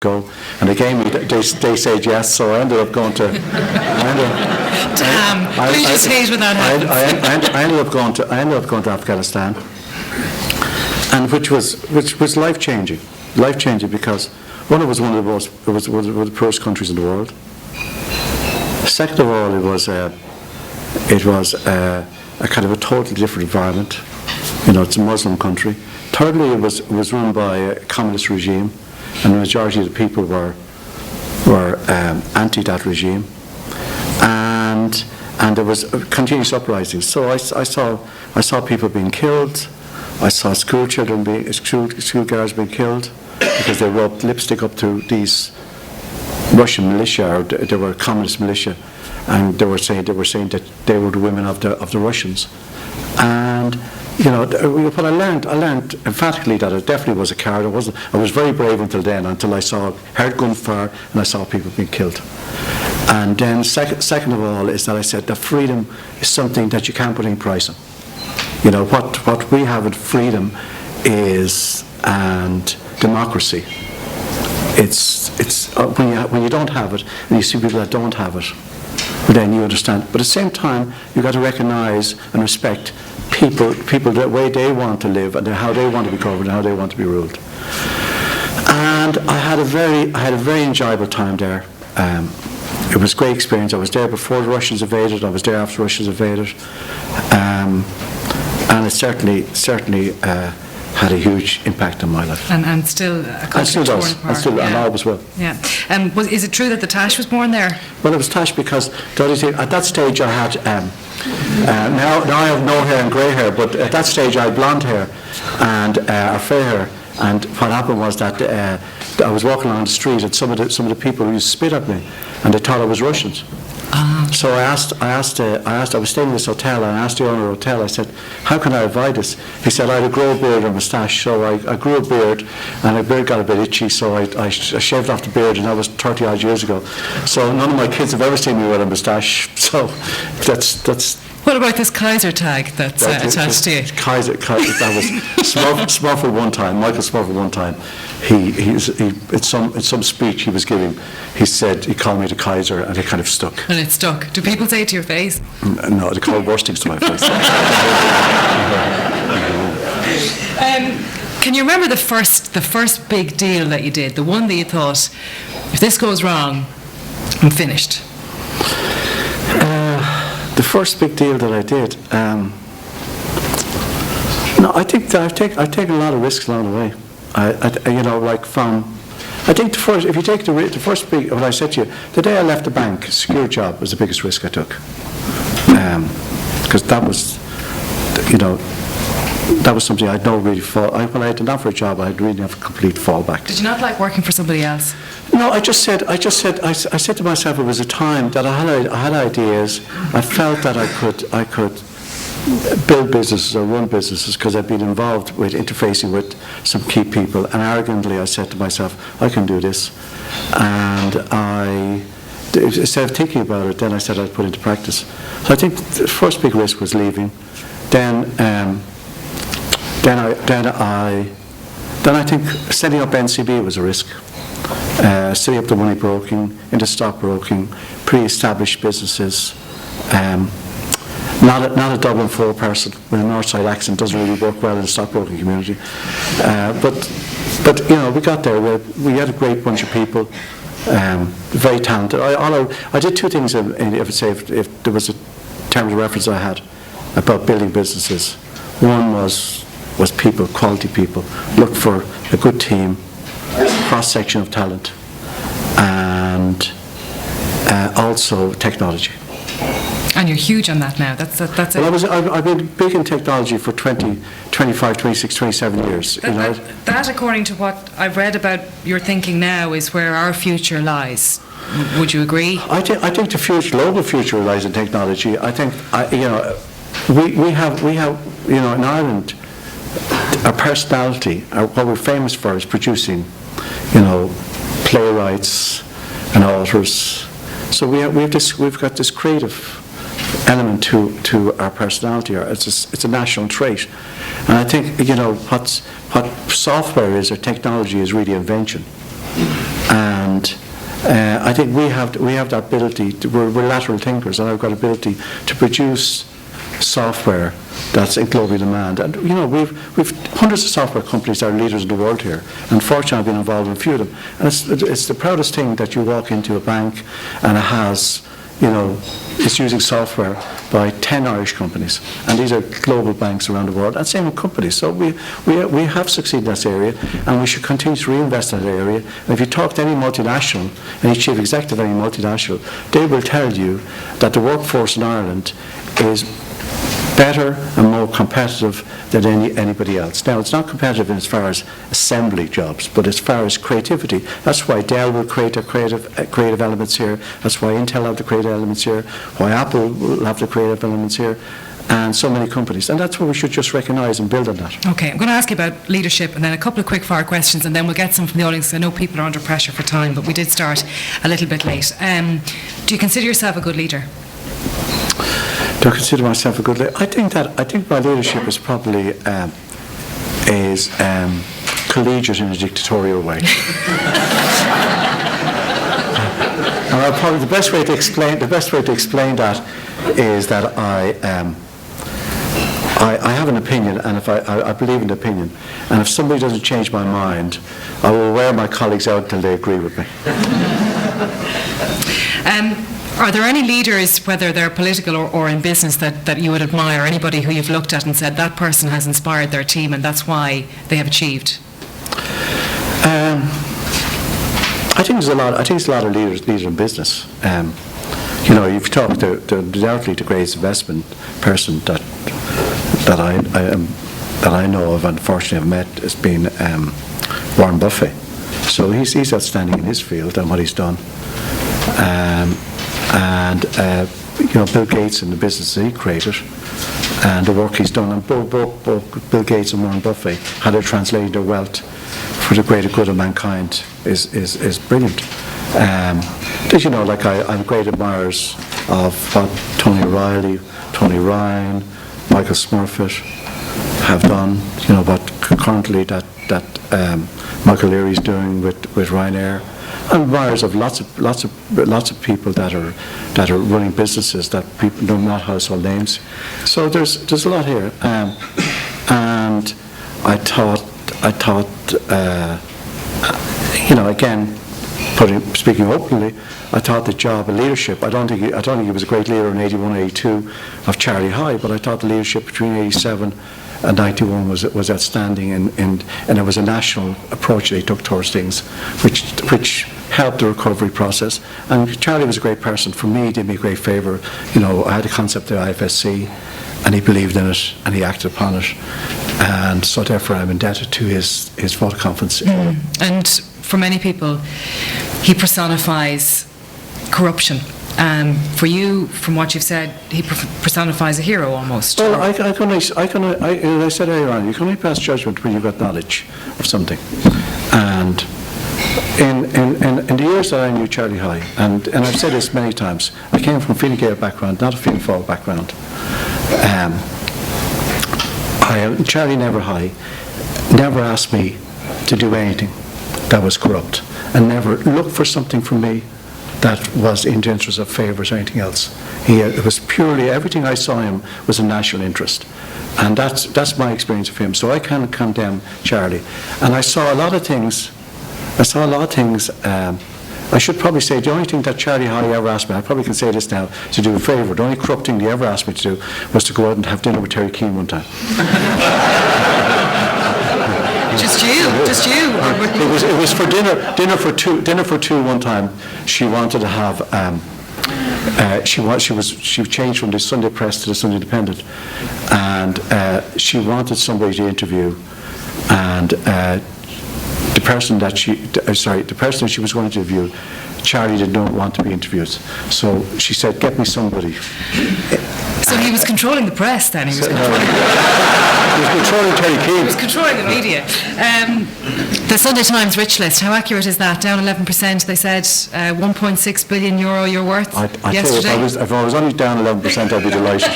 go, and they gave me. They said yes, so I ended up going to. Damn! Please just hate when that happens. I ended up going to Afghanistan, and which was life changing because one, it was one of the poorest countries in the world. Second of all, it was a kind of a totally different environment. It's a Muslim country. Thirdly, it was run by a communist regime, and the majority of the people were anti that regime, and there was continuous uprisings. So I saw people being killed. I saw school girls being killed because they rubbed lipstick up to these Russian militia, or they were communist militia, and they were saying that they were the women of the Russians. And what I learned emphatically that it definitely was a coward. I was very brave until then, until I heard gunfire and I saw people being killed. And then second of all is that I said that freedom is something that you can't put any price on. What we have in freedom is and democracy. It's when you don't have it and you see people that don't have it, then you understand. But at the same time, you've got to recognise and respect people the way they want to live and how they want to be governed and how they want to be ruled. And I had a very enjoyable time there. It was a great experience. I was there before the Russians invaded. I was there after the Russians invaded, and it certainly had a huge impact on my life. And still a country torn apart. And always will. Yeah. Is it true that the Tash was born there? Well, it was Tash because at that stage I had now I have no hair and grey hair, but at that stage I had blonde hair and or fair hair. And what happened was that I was walking along the street, and some of the people used to spit at me, and they thought I was Russians. So I was staying in this hotel, and I asked the owner of the hotel, I said, how can I avoid this? He said, I had a grow beard and a moustache, so I grew a beard, and the beard got a bit itchy, so I shaved off the beard, and that was 30 odd years ago. So none of my kids have ever seen me with a moustache, so that's What about this Kaiser tag that's attached to you? Kaiser, that was Smurf one time, Michael Smurf one time. He in some speech he was giving, he called me the Kaiser, and it kind of stuck. And it stuck. Do people say it to your face? No, they call worse things to my face. Can you remember the first big deal that you did? The one that you thought, if this goes wrong, I'm finished. The first big deal that I did, I think that I've taken a lot of risks along the way. I think if you take the first big, what I said to you, the day I left the bank, a secure job was the biggest risk I took, because that was something I'd not really when I had done for a job, I'd really have a complete fallback. Did you not like working for somebody else? No, I said to myself, it was a time that I had ideas. I felt that I could build businesses or run businesses because I'd been involved with interfacing with some key people, and arrogantly I said to myself, I can do this. And instead of thinking about it, then I said I'd put it into practice. So I think the first big risk was leaving. Then I think setting up NCB was a risk. Setting up the money broking, into stock broking, pre-established businesses. Not a Dublin 4 person with a North Side accent doesn't really work well in the stockbroking community. But we got there. We had a great bunch of people, very talented. I did two things. If there was a term of reference I had about building businesses, one was people, quality people. Look for a good team, cross section of talent, and also technology. And you're huge on that now. That's it. Well, I've been big in technology for 20, 25, 26, 27 years. That, according to what I've read about your thinking now, is where our future lies. Would you agree? I think the global future lies in technology. I think, we have in Ireland, our personality, what we're famous for is producing, playwrights and authors. So we've got this creative element to our personality. It's a national trait, and I think what software is or technology is really invention, And I think we have that ability. We're lateral thinkers, and I've got ability to produce software that's in global demand. And we've hundreds of software companies that are leaders in the world here. Unfortunately, I've been involved in a few of them. And it's the proudest thing that you walk into a bank and it has, it's using software by 10 Irish companies. And these are global banks around the world, and same with companies. So we have succeeded in this area, and we should continue to reinvest in that area. And if you talk to any multinational, any chief executive of any multinational, they will tell you that the workforce in Ireland is better and more competitive than anybody else. Now, it's not competitive as far as assembly jobs, but as far as creativity. That's why Dell will create their creative elements here. That's why Intel have the creative elements here. Why Apple will have the creative elements here. And so many companies. And that's what we should just recognise and build on that. Okay, I'm going to ask you about leadership and then a couple of quick-fire questions, and then we'll get some from the audience. I know people are under pressure for time, but we did start a little bit late. Do you consider yourself a good leader? Do I consider myself a good leader? I think my leadership is probably collegiate in a dictatorial way. And probably the best way to explain that is that I have an opinion, and if I believe in the opinion, and if somebody doesn't change my mind, I will wear my colleagues out until they agree with me. Are there any leaders, whether they're political or in business, that you would admire? Anybody who you've looked at and said that person has inspired their team and that's why they have achieved? I think there's a lot of leaders in business. You've talked to undoubtedly the greatest investment person that I know of, unfortunately have met, has been Warren Buffett. So he's outstanding in his field and what he's done. Bill Gates and the business that he created and the work he's done, and both Bill Gates and Warren Buffett, how they're translating their wealth for the greater good of mankind is brilliant. I'm great admirers of what Tony O'Reilly, Tony Ryan, Michael Smurfit have done. What currently that Michael Leary's doing with Ryanair. I'm admirers of lots of people that are running businesses that people know, not household names. So there's a lot here, and I thought again, speaking openly, I thought the job of leadership. I don't think he was a great leader in 81, 82 of Charlie High, but I thought the leadership between 87 and 91 was outstanding, and it was a national approach that he took towards things, which helped the recovery process. And Charlie was a great person. For me, he did me a great favour. I had a concept of IFSC, and he believed in it, and he acted upon it, and so therefore I'm indebted to his vote of confidence. And for many people, he personifies corruption. For you, from what you've said, he personifies a hero almost. Well, I said earlier on, you can only pass judgment when you've got knowledge of something. And in the years that I knew Charlie High, and I've said this many times, I came from a Fine Gael background, not a Fianna Fáil background. Charlie never asked me to do anything that was corrupt, and never looked for something from me that was in the interest of favours or anything else. It was purely, everything I saw him was a national interest. And that's my experience of him. So I can't condemn Charlie. And I saw a lot of things, I should probably say the only thing that Charlie High ever asked me, I probably can say this now, to do a favour, the only corrupt thing he ever asked me to do was to go out and have dinner with Terry Keane one time. Just you. It was for dinner for two one time. She wanted to have. She changed from the Sunday Press to the Sunday Independent, and she wanted somebody to interview, and the person that she was going to interview, Charlie did not want to be interviewed. So she said, "Get me somebody." So he was controlling the press then. He was controlling Terry Keane. He was controlling the media. The Sunday Times rich list, how accurate is that? Down 11%, they said. €1.6 billion you're worth yesterday. If I was only down 11%, I'd be delighted.